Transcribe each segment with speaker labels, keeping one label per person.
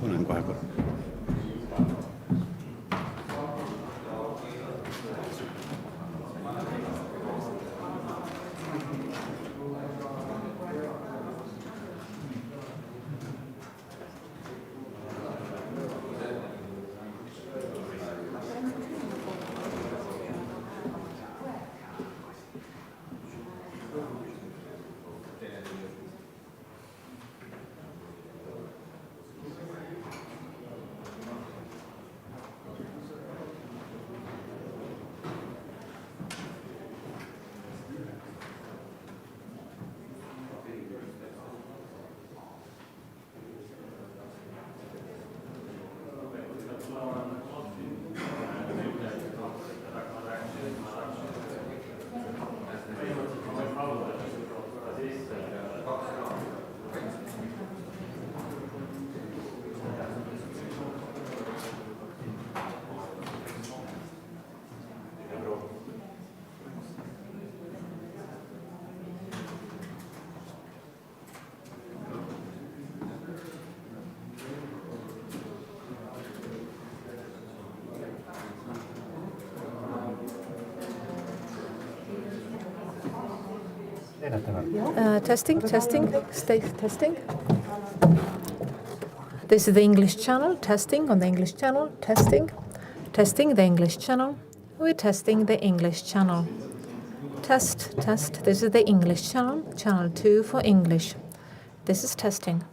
Speaker 1: Panen kohe korra.
Speaker 2: Testing, stay testing. This is the English channel, testing on the English channel, testing the English channel. We're testing the English channel. Test. This is the English channel, channel 2 for English. This is testing.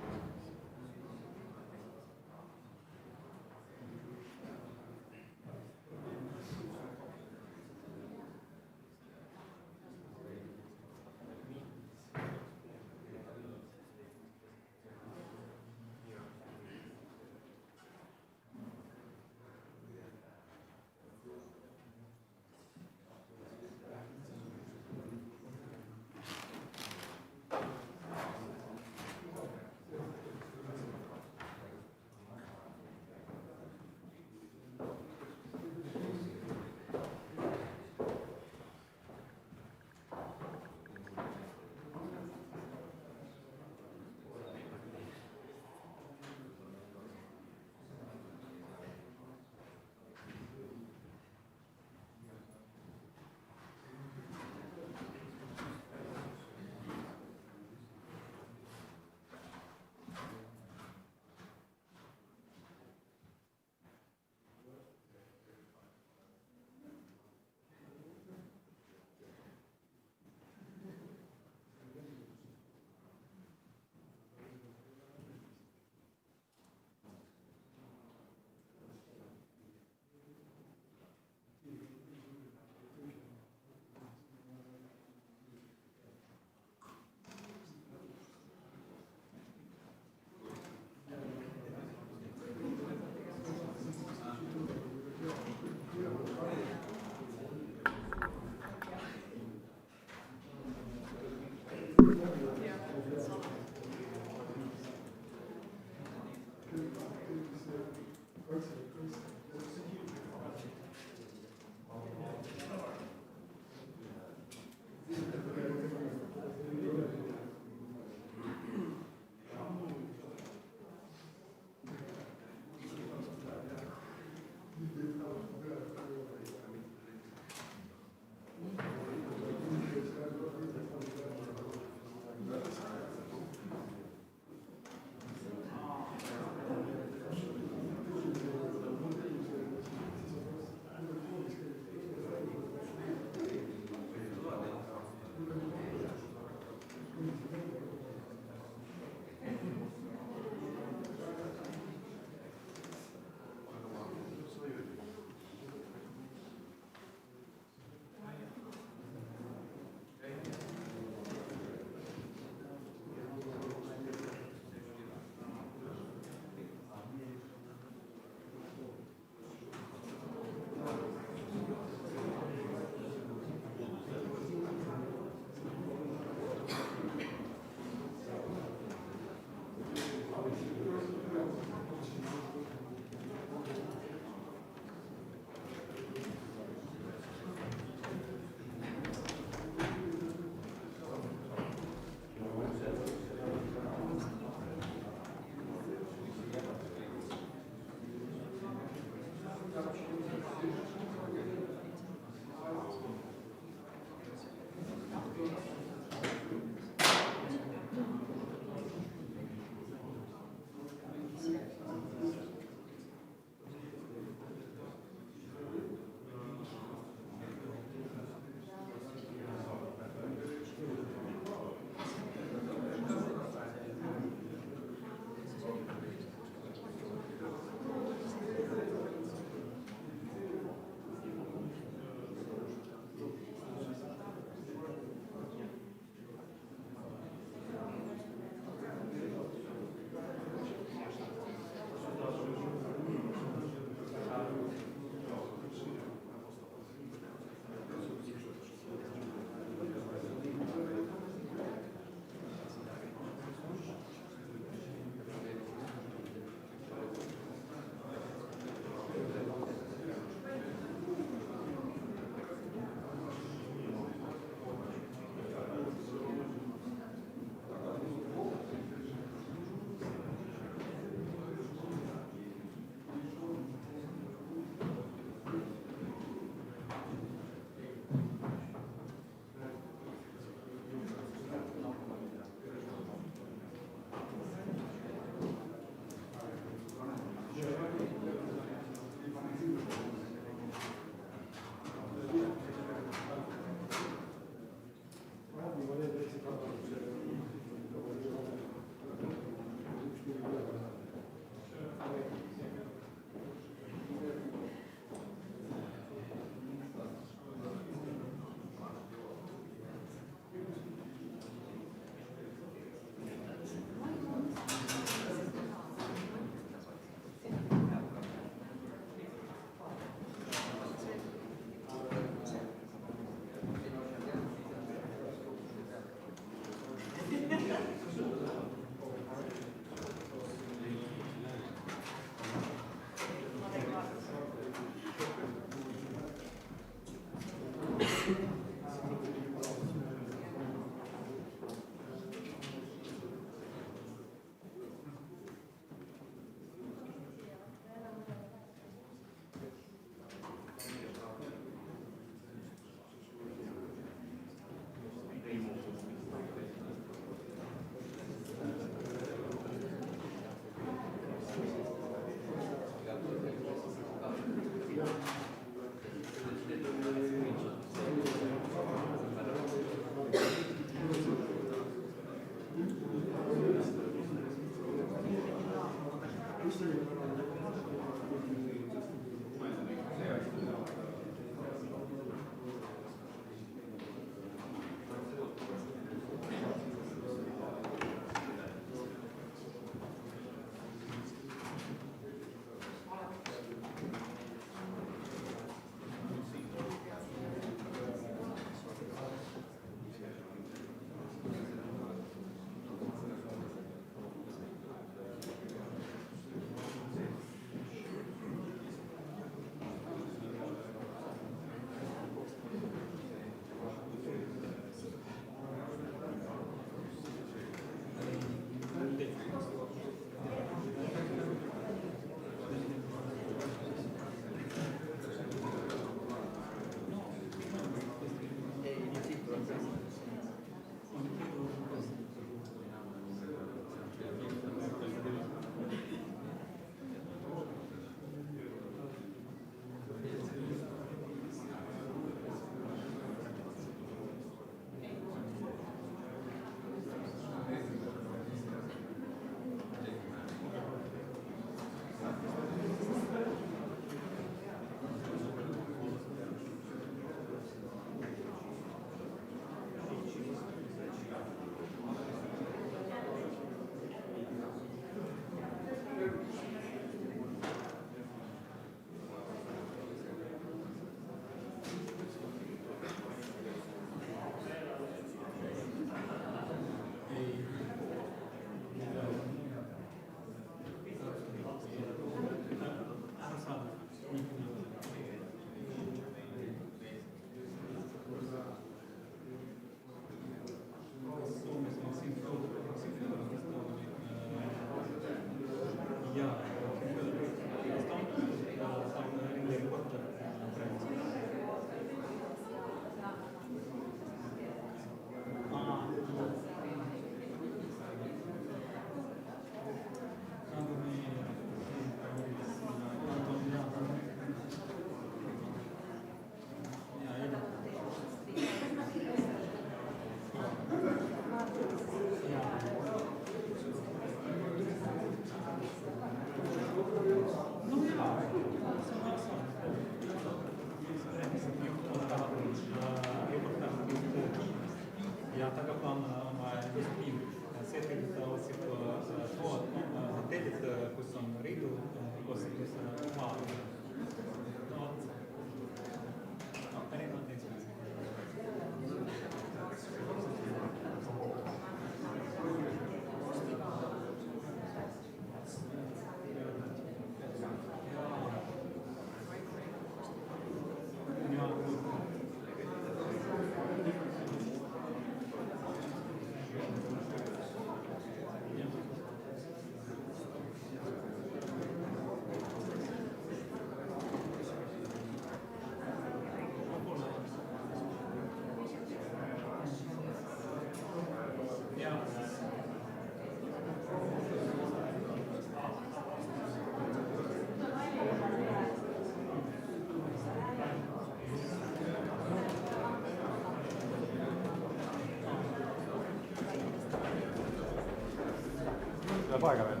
Speaker 1: Tuleb aega veel.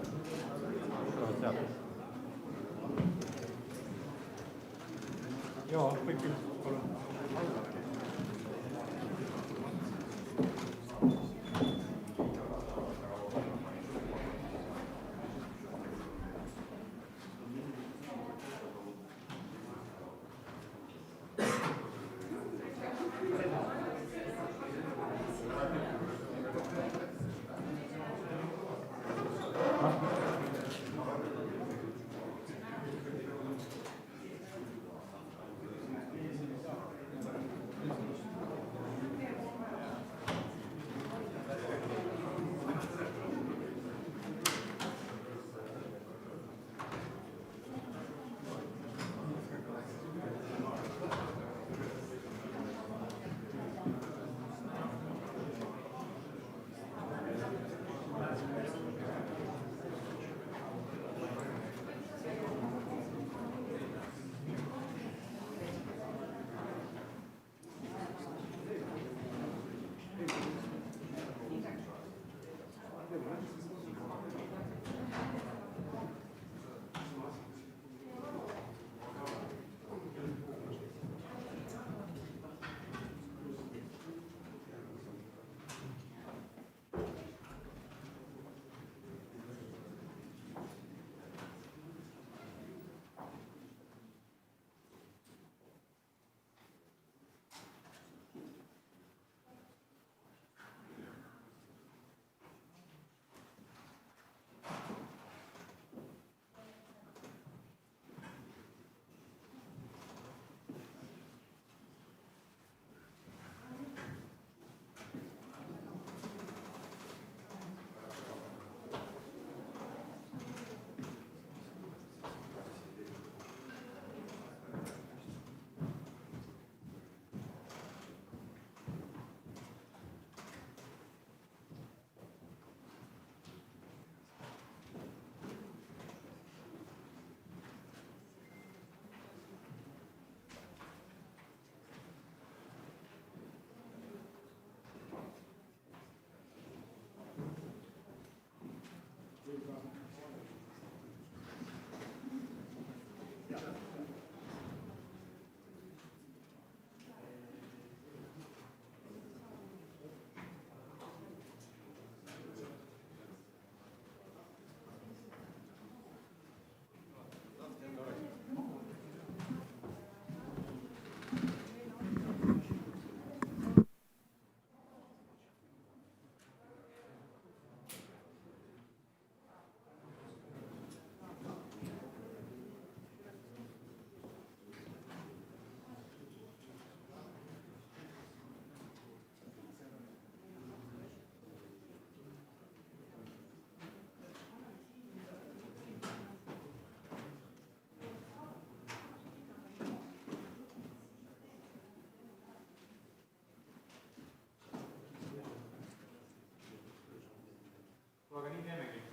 Speaker 1: Tulevad sealt. Joo, kõik küll. Palun. Aga nii teemegi.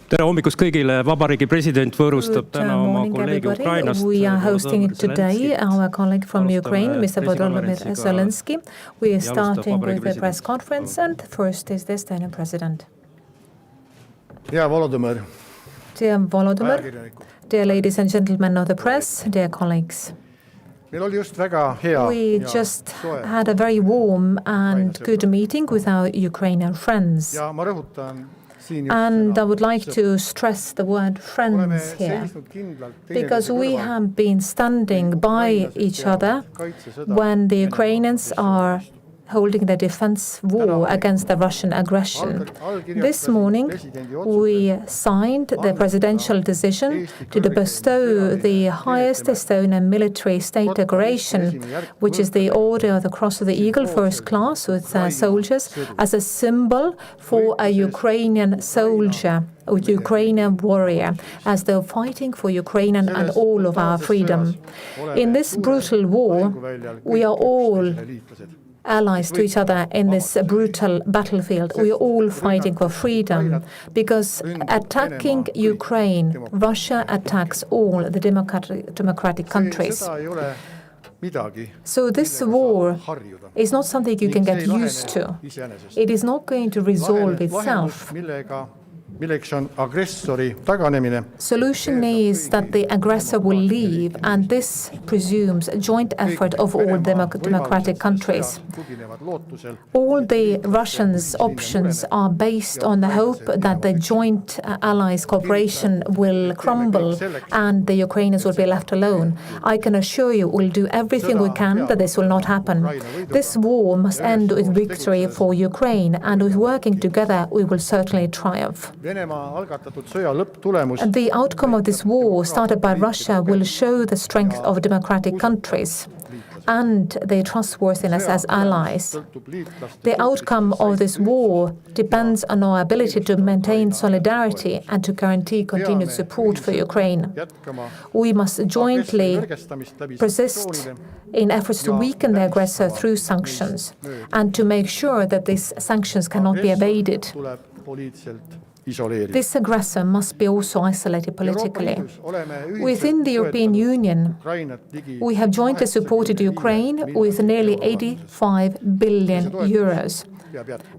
Speaker 3: Tere hommikust kõigile, Vabariigi president võõrustab täna oma kolleegi Ukrainast.
Speaker 2: We are hosting today our colleague from Ukraine, Mr. Volodymyr Zelenskyy. We are starting with the press conference and first is the Estonian president.
Speaker 4: Dear Volodymyr,
Speaker 2: dear ladies and gentlemen of the press, dear colleagues. We just had a very warm and good meeting with our Ukrainian friends. And I would like to stress the word friends here, because we have been standing by each other when the Ukrainians are holding the defense war against the Russian aggression. This morning, we signed the presidential decision to bestow the highest Estonian military state decoration, which is the Order of the Cross of the Eagle First Class with soldiers, as a symbol for a Ukrainian soldier, a Ukrainian warrior, as they're fighting for Ukrainian and all of our freedom. In this brutal war, we are all allies to each other in this brutal battlefield. We are all fighting for freedom, because attacking Ukraine, Russia attacks all the democratic countries. So this war is not something you can get used to. It is not going to resolve itself. Solution is that the aggressor will leave, and this presumes a joint effort of all democratic countries. All the Russians' options are based on the hope that the joint allies' cooperation will crumble and the Ukrainians will be left alone. I can assure you we'll do everything we can that this will not happen. This war must end with victory for Ukraine, and with working together we will certainly triumph. The outcome of this war started by Russia will show the strength of democratic countries and their trustworthiness as allies. The outcome of this war depends on our ability to maintain solidarity and to guarantee continued support for Ukraine. We must jointly persist in efforts to weaken the aggressor through sanctions and to make sure that these sanctions cannot be evaded. This aggressor must be also isolated politically. Within the European Union, we have jointly supported Ukraine with nearly 85 billion euros.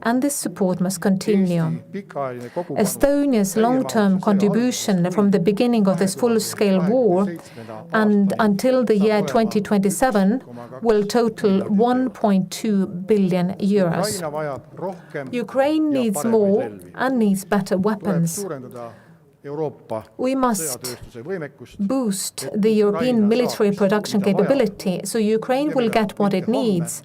Speaker 2: And this support must continue. Estonia's long-term contribution from the beginning of this full-scale war and until the year 2027 will total 1.2 billion euros. Ukraine needs more and needs better weapons. We must boost the European military production capability so Ukraine will get what it needs.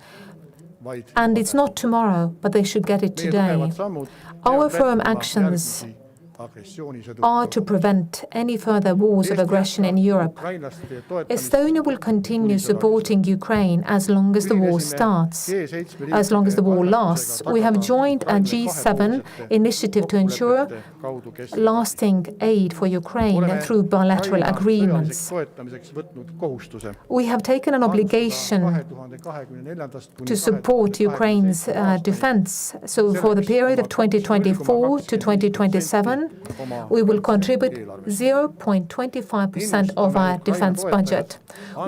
Speaker 2: And it's not tomorrow, but they should get it today. Our firm actions are to prevent any further wars of aggression in Europe. Estonia will continue supporting Ukraine as long as the war starts, as long as the war lasts. We have joined a G7 initiative to ensure lasting aid for Ukraine through bilateral agreements. We have taken an obligation to support Ukraine's defense. So for the period of 2024 to 2027, we will contribute 0.25% of our defense budget.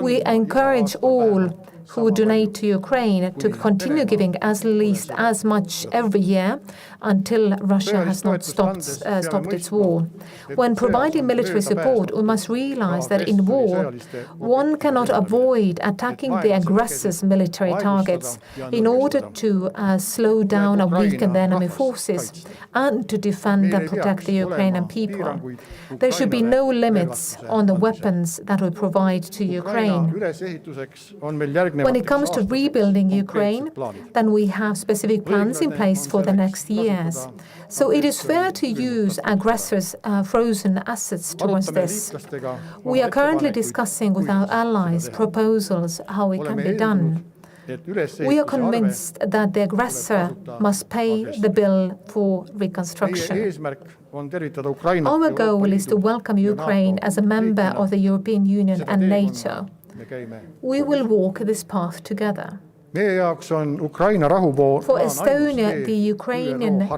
Speaker 2: We encourage all who donate to Ukraine to continue giving at least as much every year until Russia has not stopped its war. When providing military support, we must realize that in war, one cannot avoid attacking the aggressor's military targets in order to slow down or weaken the enemy forces and to defend and protect the Ukrainian people. There should be no limits on the weapons that we provide to Ukraine. When it comes to rebuilding Ukraine, then we have specific plans in place for the next years. So it is fair to use aggressors' frozen assets towards this. We are currently discussing with our allies proposals how it can be done. We are convinced that the aggressor must pay the bill for reconstruction. Our goal is to welcome Ukraine as a member of the European Union and NATO. We will walk this path together. For Estonia, the Ukrainian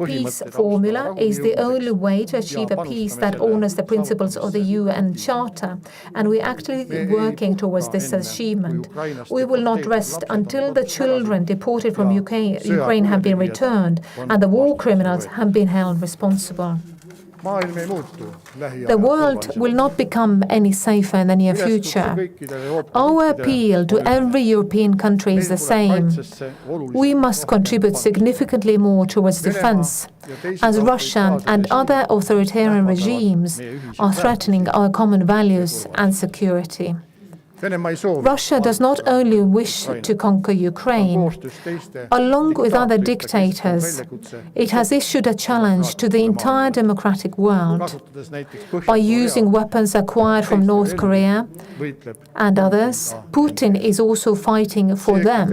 Speaker 2: peace formula is the only way to achieve a peace that honors the principles of the UN Charter, and we're actively working towards this achievement. We will not rest until the children deported from Ukraine have been returned and the war criminals have been held responsible. The world will not become any safer in the near future. Our appeal to every European country is the same. We must contribute significantly more towards defense, as Russia and other authoritarian regimes are threatening our common values and security. Russia does not only wish to conquer Ukraine. Along with other dictators, it has issued a challenge to the entire democratic world by using weapons acquired from North Korea and others. Putin is also fighting for them.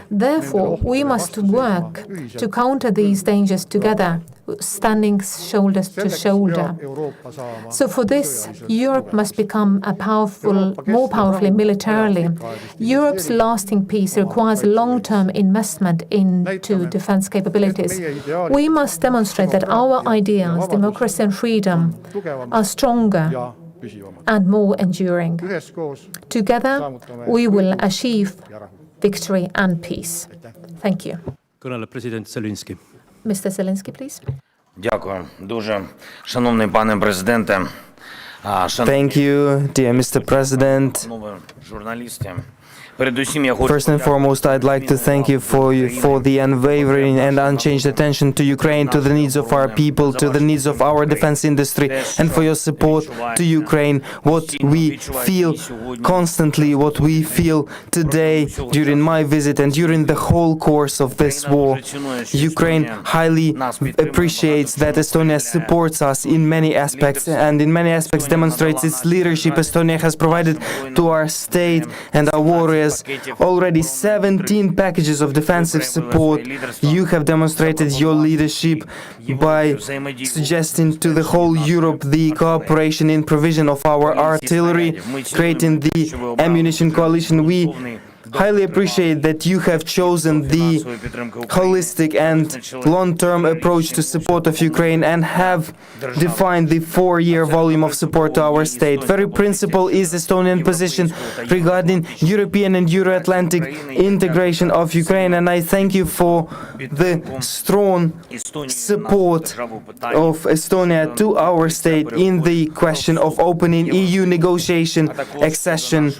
Speaker 2: Therefore, we must work to counter these dangers together, standing shoulder to shoulder. So for this, Europe must become more powerful militarily. Europe's lasting peace requires long-term investment into defense capabilities. We must demonstrate that our ideals, democracy and freedom, are stronger and more enduring. Together, we will achieve victory and peace. Thank you.
Speaker 3: Kõneleb president Zelenskyy.
Speaker 2: Mr. Zelenskyy, please.
Speaker 5: Дякую дуже, шановний пане президенте.
Speaker 6: Thank you, dear Mr. President.
Speaker 5: Журналісти.
Speaker 6: First and foremost, I'd like to thank you for the unwavering and unchanged attention to Ukraine, to the needs of our people, to the needs of our defense industry, and for your support to Ukraine. What we feel constantly, what we feel today during my visit and during the whole course of this war. Ukraine highly appreciates that Estonia supports us in many aspects, and in many aspects demonstrates its leadership. Estonia has provided to our state and our warriors already 17 packages of defensive support. You have demonstrated your leadership by suggesting to the whole Europe the cooperation in provision of our artillery, creating the ammunition coalition. We highly appreciate that you have chosen the holistic and long-term approach to support of Ukraine and have defined the 4-year volume of support to our state. Very principal is Estonian position regarding European and Euro-Atlantic integration of Ukraine, and I thank you for the strong support of Estonia to our state in the question of opening EU negotiation accession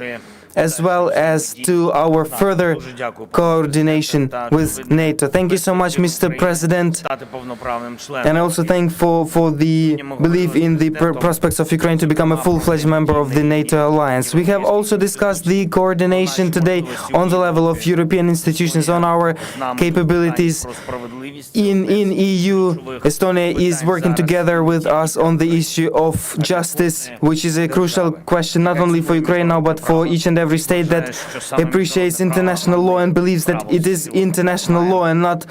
Speaker 6: as well as to our further coordination with NATO. Thank you so much, Mr. President. And I also thank for the belief in the prospects of Ukraine to become a full-fledged member of the NATO alliance. We have also discussed the coordination today on the level of European institutions, on our capabilities. In EU, Estonia is working together with us on the issue of justice, which is a crucial question not only for Ukraine now, but for each and every state that appreciates international law and believes that it is international law and not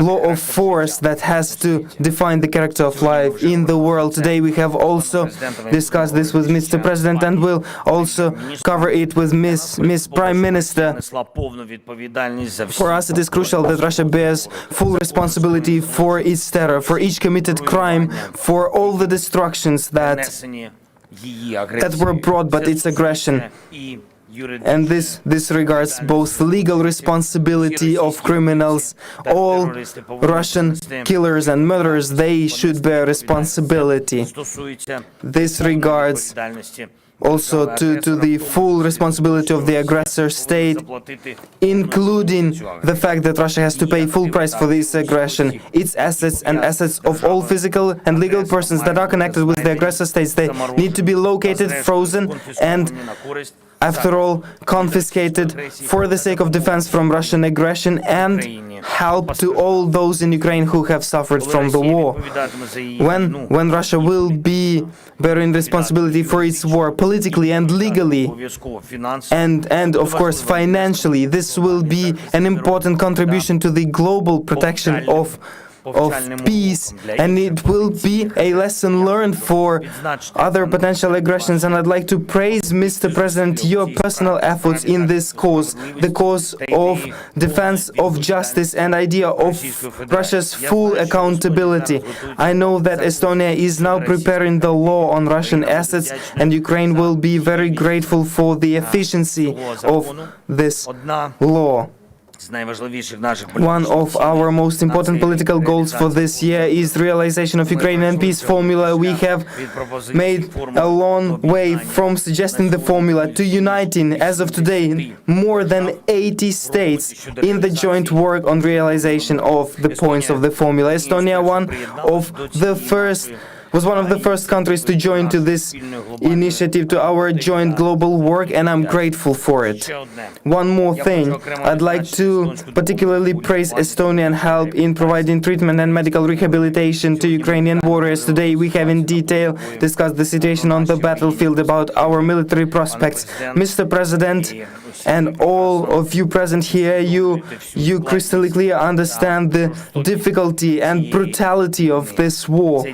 Speaker 6: law of force that has to define the character of life in the world. Today we have also discussed this with Mr. President and will also cover it with Miss Prime Minister. For us it is crucial that Russia bears full responsibility for its terror, for each committed crime, for all the destructions that were brought by its aggression. And this regards both legal responsibility of criminals. All Russian killers and murderers, they should bear responsibility. This regards also to the full responsibility of the aggressor state, including the fact that Russia has to pay full price for this aggression. Its assets and assets of all physical and legal persons that are connected with the aggressor states, they need to be located, frozen, and after all, confiscated for the sake of defense from Russian aggression and help to all those in Ukraine who have suffered from the war. When Russia will be bearing responsibility for its war politically and legally and of course financially, this will be an important contribution to the global protection of peace, and it will be a lesson learned for other potential aggressions. And I'd like to praise, Mr. President, your personal efforts in this cause, the cause of defense of justice and idea of Russia's full accountability. I know that Estonia is now preparing the law on Russian assets, and Ukraine will be very grateful for the efficiency of this law. One of our most important political goals for this year is the realization of Ukrainian peace formula. We have made a long way from suggesting the formula to uniting, as of today, more than 80 states in the joint work on realization of the points of the formula. Estonia was one of the first countries to join to this initiative, to our joint global work, and I'm grateful for it. One more thing, I'd like to particularly praise Estonian help in providing treatment and medical rehabilitation to Ukrainian warriors. Today we have in detail discussed the situation on the battlefield, about our military prospects. Mr. President, and all of you present here, you crystal clear understand the difficulty and brutality of this war.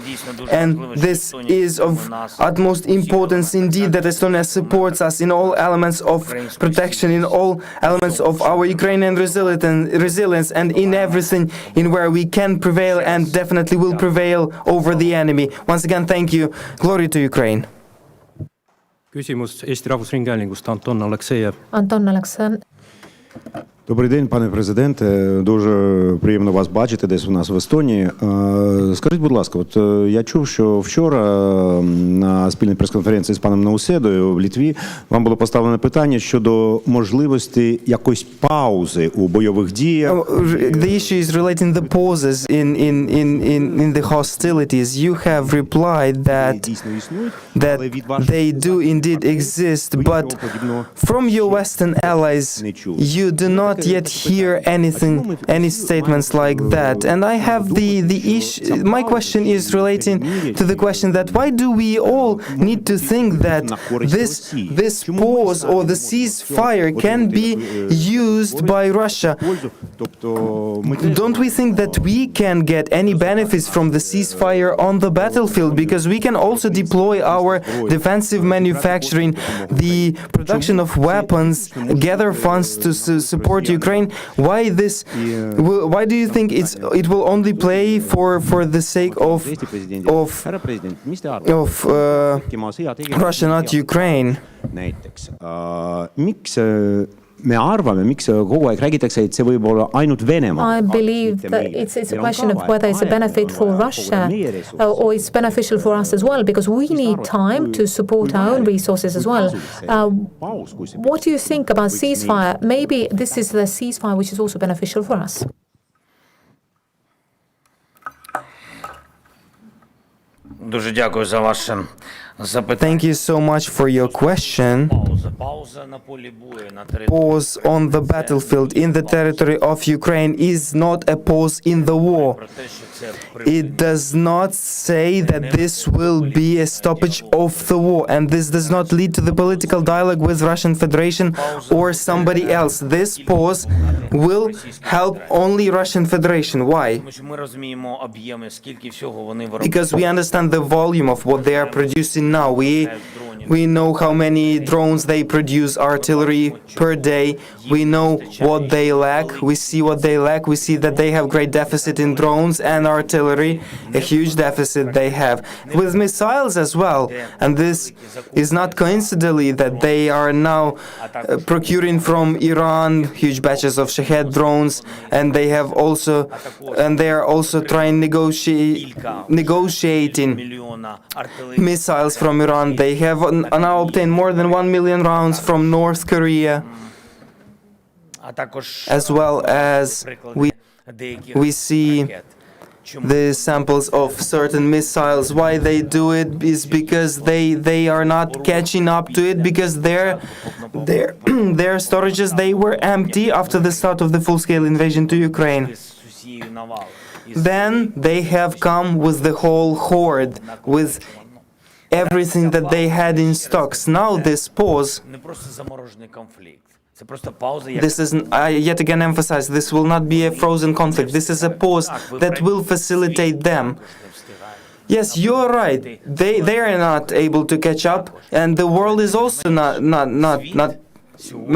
Speaker 6: And this is of utmost importance indeed that Estonia supports us in all elements of protection, in all elements of our Ukrainian resilience, and in everything in where we can prevail and definitely will prevail over the enemy. Once again, thank you. Glory to Ukraine.
Speaker 3: Küsimus Eesti Rahvusringhäälingust, Anton Aleksejev.
Speaker 2: Anton Aleksejev.
Speaker 4: Добрий день, пане президенте. Дуже приємно вас бачити десь у нас в Естонії. Скажіть, будь ласка, от я чув, що вчора на спільній прес-конференції з паном Науседою в Литві вам було поставлено питання щодо можливості якоїсь паузи у бойових діях.
Speaker 6: The issue is relating the pauses in the hostilities. You have replied that they do indeed exist, but from your Western allies, you do not yet hear any statements like that. And I have the issue. My question is relating to the question that why do we all need to think that this pause or the ceasefire can be used by Russia? Don't we think that we can get any benefits from the ceasefire on the battlefield? Because we can also deploy our defensive manufacturing, the production of weapons, gather funds to support Ukraine. Why do you think it will only play for the sake of Russia, not Ukraine?
Speaker 4: me arvame, miks kogu aeg räägitakse, et see võib olla ainult Venemaa.
Speaker 2: I believe that it's a question of whether it's a benefit for Russia or it's beneficial for us as well, because we need time to support our own resources as well. What do you think about ceasefire? Maybe this is the ceasefire which is also beneficial for us.
Speaker 5: Дуже дякую за ваше запитання.
Speaker 6: Thank you so much for your question.
Speaker 5: Пауза на полі бою, на території.
Speaker 6: Pause on the battlefield in the territory of Ukraine is not a pause in the war. It does not say that this will be a stoppage of the war, and this does not lead to the political dialogue with Russian Federation or somebody else. This pause will help only Russian Federation. Why?
Speaker 5: Тому що ми розуміємо об'єми, скільки всього вони виробляють.
Speaker 6: Because we understand the volume of what they are producing now. We know how many drones they produce, artillery per day. We know what they lack. We see what they lack. We see that they have great deficit in drones and artillery, a huge deficit they have. With missiles as well. And this is not coincidentally that they are now procuring from Iran huge batches of Shahed drones, and they are also trying negotiating missiles from Iran. They have now obtained more than 1 million rounds from North Korea, as well as we see the samples of certain missiles. Why they do it is because they are not catching up to it, because their storages, they were empty after the start of the full-scale invasion to Ukraine. Then they have come with the whole horde, with everything that they had in stocks. Now this pause, this is, I yet again emphasize, this will not be a frozen conflict. This is a pause that will facilitate them. Yes, you're right. They are not able to catch up, and the world is also not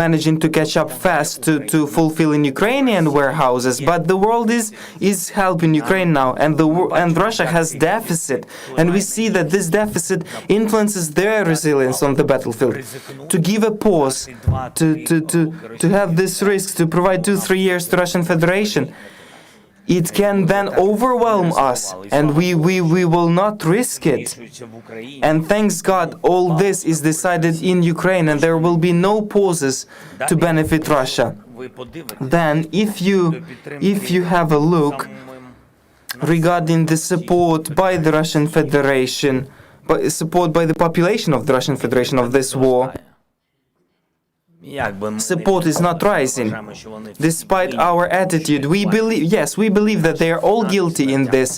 Speaker 6: managing to catch up fast to fulfill in Ukrainian warehouses. But the world is helping Ukraine now, and Russia has deficit, and we see that this deficit influences their resilience on the battlefield. To give a pause, to have this risk, to provide 2-3 years to Russian Federation, it can then overwhelm us, and we will not risk it. And thanks God, all this is decided in Ukraine, and there will be no pauses to benefit Russia. Then, if you have a look regarding the support by the Russian Federation, support by the population of the Russian Federation of this war, support is not rising. Despite our attitude, we believe that they are all guilty in this,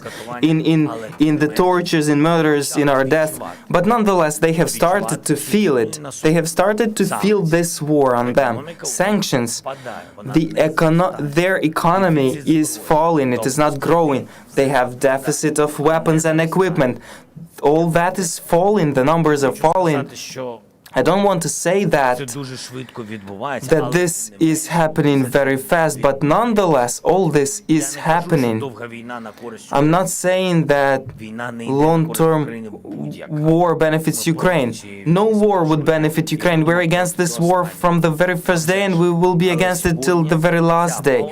Speaker 6: in the tortures, in murders, in our death. But nonetheless, they have started to feel it. They have started to feel this war on them. Sanctions. Their economy is falling. It is not growing. They have deficit of weapons and equipment. All that is falling. The numbers are falling. I don't want to say that this is happening very fast, but nonetheless, all this is happening. I'm not saying that long-term war benefits Ukraine. No war would benefit Ukraine. We're against this war from the very first day, and we will be against it till the very last day,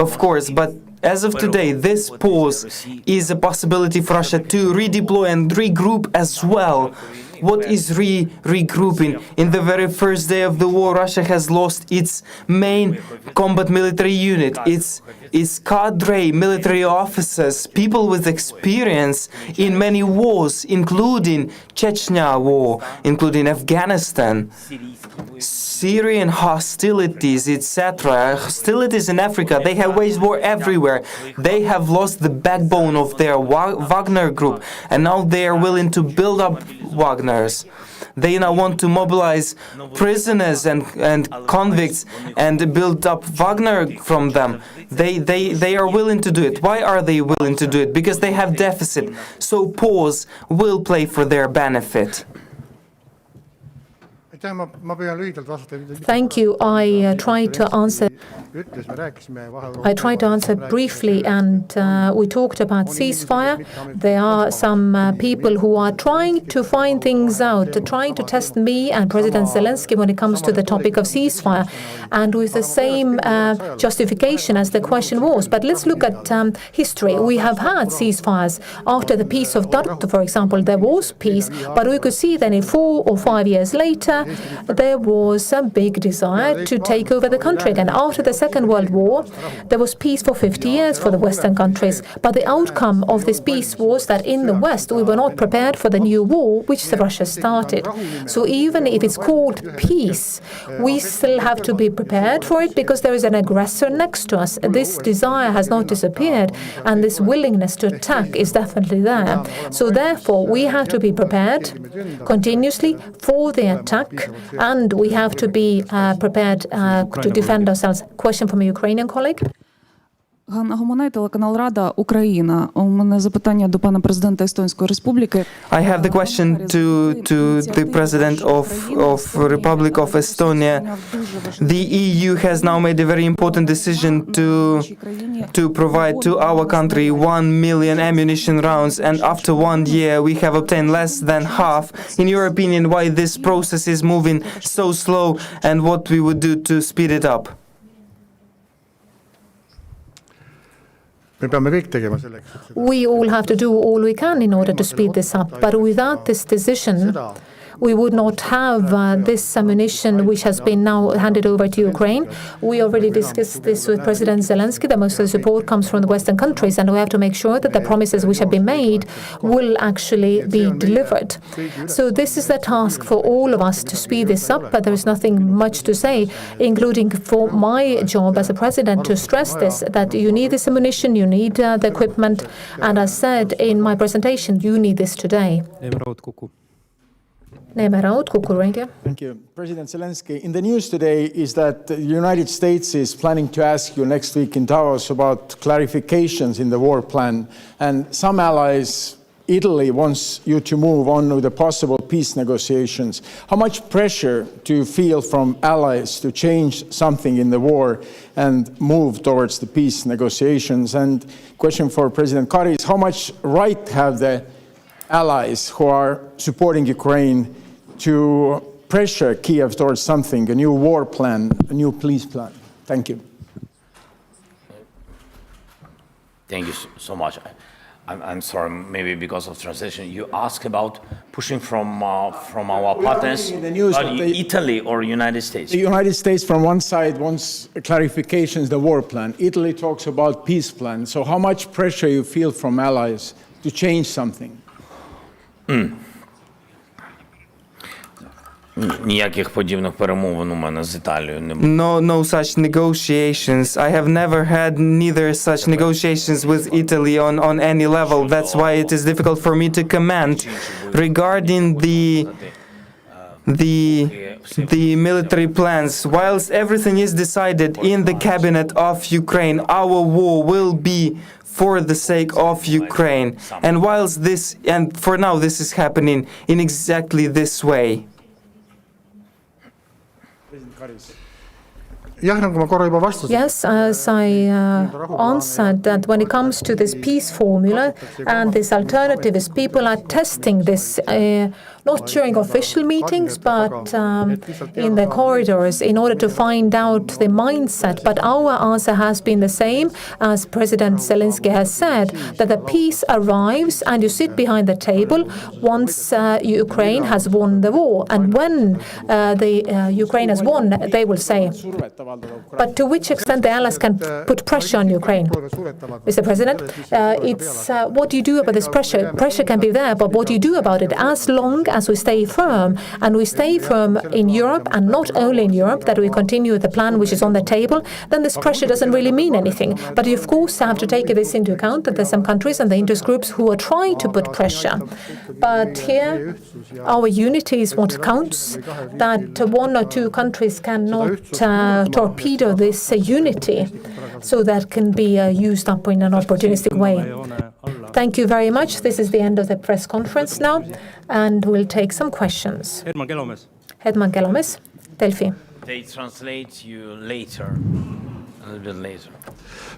Speaker 6: of course. But as of today, this pause is a possibility for Russia to redeploy and regroup as well. What is regrouping? In the very first day of the war, Russia has lost its main combat military unit, its cadre military officers, people with experience in many wars, including Chechnya war, including Afghanistan, Syrian hostilities, etc. Hostilities in Africa. They have waged war everywhere. They have lost the backbone of their Wagner group, and now they are willing to build up Wagners. They now want to mobilize prisoners and convicts and build up Wagner from them. They are willing to do it. Why are they willing to do it? Because they have deficit. So pause will play for their benefit.
Speaker 2: Thank you. I try to answer. I tried to answer briefly, and we talked about ceasefire. There are some people who are trying to find things out, trying to test me and President Zelenskyy when it comes to the topic of ceasefire, and with the same justification as the question was. But let's look at history. We have had ceasefires. After the peace of Tartu, for example, there was peace, but we could see that in 4 or 5 years later, there was a big desire to take over the country again. After the Second World War, there was peace for 50 years for the Western countries, but the outcome of this peace was that in the West we were not prepared for the new war which Russia started. So even if it's called peace, we still have to be prepared for it because there is an aggressor next to us. This desire has not disappeared, and this willingness to attack is definitely there. So therefore we have to be prepared continuously for the attack, and we have to be prepared to defend ourselves. Question from a Ukrainian colleague.
Speaker 7: Ганна Гомонай, телеканал Рада, Україна. У мене запитання до пана президента Естонської Республіки.
Speaker 6: I have the question to the president of Republic of Estonia. The EU has now made a very important decision to provide to our country 1 million ammunition rounds, and after 1 year we have obtained less than half. In your opinion, why this process is moving so slow, and what we would do to speed it up?
Speaker 2: We all have to do all we can in order to speed this up, but without this decision, we would not have this ammunition which has been now handed over to Ukraine. We already discussed this with President Zelenskyy. The most of the support comes from the Western countries, and we have to make sure that the promises which have been made will actually be delivered. So this is the task for all of us to speed this up, but there is nothing much to say, including for my job as a president, to stress this, that you need this ammunition, you need the equipment, and as said in my presentation, you need this today.
Speaker 8: Thank you. President Zelenskyy, in the news today is that the United States is planning to ask you next week in Davos about clarifications in the war plan. And some allies, Italy, wants you to move on with the possible peace negotiations. How much pressure do you feel from allies to change something in the war and move towards the peace negotiations? And question for President Karis, how much right have the allies who are supporting Ukraine to pressure Kiev towards something, a new war plan, a new peace plan? Thank you.
Speaker 5: Thank you so much. I'm sorry, maybe because of translation. You ask about pushing from our partners, Italy or United States?
Speaker 8: The United States from one side wants clarifications, the war plan. Italy talks about peace plan. So how much pressure you feel from allies to change something?
Speaker 5: Ніяких подібних перемовин у мене з Італією не було.
Speaker 6: No such negotiations. I have never had neither such negotiations with Italy on any level. That's why it is difficult for me to comment. Regarding the military plans, whilst everything is decided in the cabinet of Ukraine, our war will be for the sake of Ukraine. And whilst this, and for now this is happening in exactly this way.
Speaker 2: Yes, as I answered, that when it comes to this peace formula and this alternative, is people are testing this not during official meetings, but in the corridors in order to find out the mindset. But our answer has been the same as President Zelenskyy has said, that the peace arrives and you sit behind the table once Ukraine has won the war. And when Ukraine has won, they will say. But to which extent the allies can put pressure on Ukraine? Mr. President, it's what do you do about this pressure? Pressure can be there, but what do you do about it? As long as we stay firm, and we stay firm in Europe, and not only in Europe, that we continue the plan which is on the table, then this pressure doesn't really mean anything. But you, of course, have to take this into account, that there's some countries and the interest groups who are trying to put pressure. But here, our unity is what counts, that 1 or 2 countries cannot torpedo this unity, so that can be used up in an opportunistic way. Thank you very much. This is the end of the press conference now, and we'll take some questions. Hetman Kelomes, Delfi.
Speaker 5: They translate you later. a little bit later.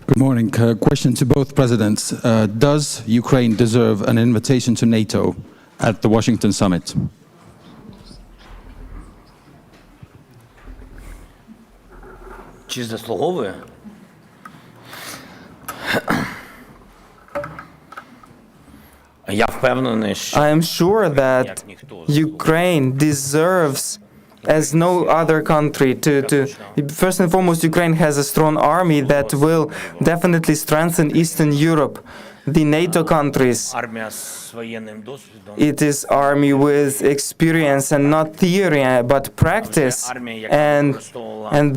Speaker 9: Good morning. Question to both presidents. Does Ukraine deserve an invitation to NATO at the Washington summit?
Speaker 5: Чи заслуговує? Я впевнений, що
Speaker 6: I am sure that Ukraine deserves, as no other country, to first and foremost, Ukraine has a strong army that will definitely strengthen Eastern Europe, the NATO countries.
Speaker 5: армія з воєнним досвідом.
Speaker 6: It is army with experience and not theory, but practice, and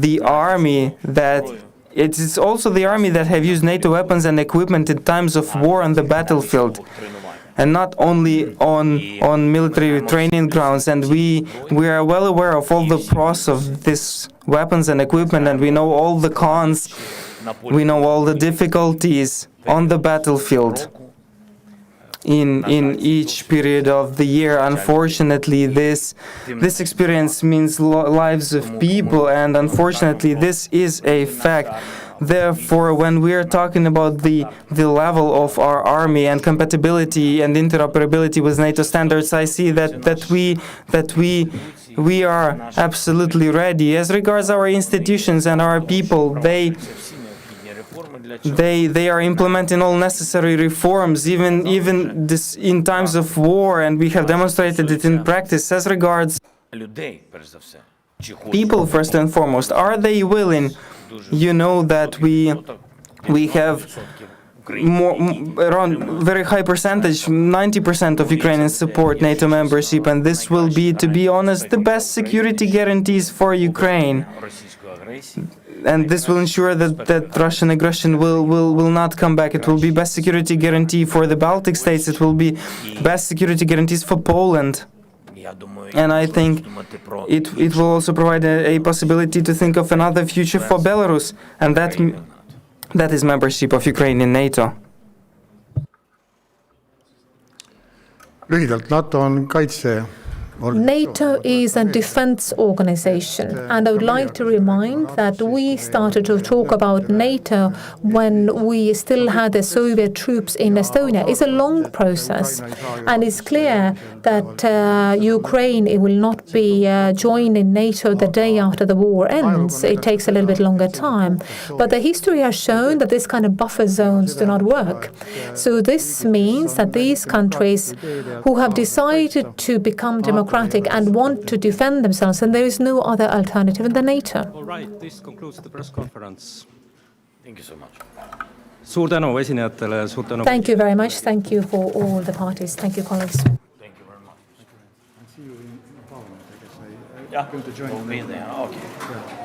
Speaker 6: the army that it is also the army that have used NATO weapons and equipment in times of war on the battlefield, and not only on military training grounds. And we are well aware of all the pros of these weapons and equipment, and we know all the cons, we know all the difficulties on the battlefield in each period of the year. Unfortunately, this experience means lives of people, and unfortunately this is a fact. Therefore, when we are talking about the level of our army and compatibility and interoperability with NATO standards, I see that we are absolutely ready. As regards our institutions and our people, they are implementing all necessary reforms, even this in times of war, and we have demonstrated it in practice. As regards
Speaker 5: Людей, перш за все. Чи хочуть
Speaker 6: people, first and foremost, are they willing? You know that we have around very high percentage, 90% of Ukrainians support NATO membership, and this will be, to be honest, the best security guarantees for Ukraine.
Speaker 5: російської агресії?
Speaker 6: And this will ensure that Russian aggression will not come back. It will be best security guarantee for the Baltic states. It will be best security guarantees for Poland.
Speaker 5: Я думаю,
Speaker 6: And I think it will also provide a possibility to think of another future for Belarus, and that is membership of Ukraine in NATO.
Speaker 10: Lühidalt, NATO on kaitse.
Speaker 2: NATO is a defense organization, and I would like to remind that we started to talk about NATO when we still had the Soviet troops in Estonia. It's a long process, and it's clear that Ukraine will not be joining NATO the day after the war ends. It takes a little bit longer time. But the history has shown that this kind of buffer zones do not work. So this means that these countries who have decided to become democratic and want to defend themselves, and there is no other alternative in the NATO.
Speaker 3: All right, this concludes the press conference.
Speaker 5: Thank you so much.
Speaker 3: Suur tänu esinejatele, suur tänu.
Speaker 2: Thank you very much. Thank you for all the parties. Thank you, colleagues.
Speaker 5: Thank you very much.
Speaker 8: See you in Parliament, I guess.
Speaker 5: Yeah, we'll be there. Okay.